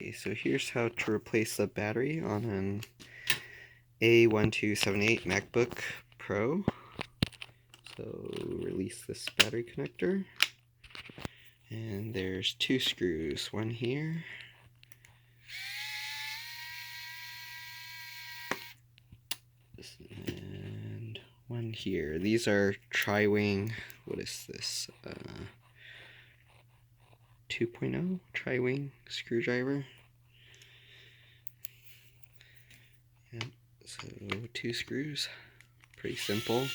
Okay, so here's how to replace the battery on an A1278 MacBook Pro. So release this battery connector, and there's two screws, one here and one here. These are tri-wing, what is this, 2.0 tri-wing screwdriver. Yep, so two screws, pretty simple.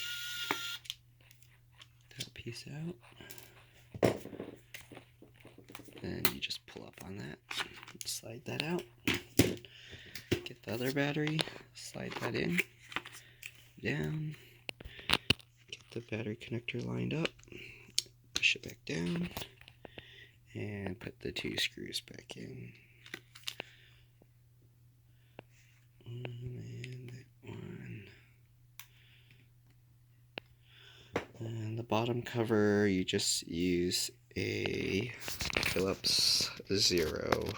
That piece out, and you just pull up on that, slide that out, get the other battery, slide that in, down, get the battery connector lined up, push it back down, and put the two screws back in. And that one. And the bottom cover, you just use a Phillips 0.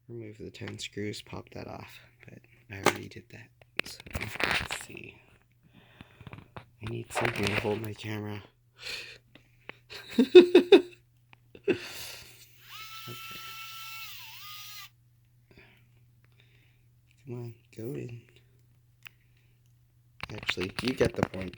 Remove the 10 screws, pop that off, but I already did that. So let's see. I need something to hold my camera. Okay. Come on, go in. Actually, you get the point.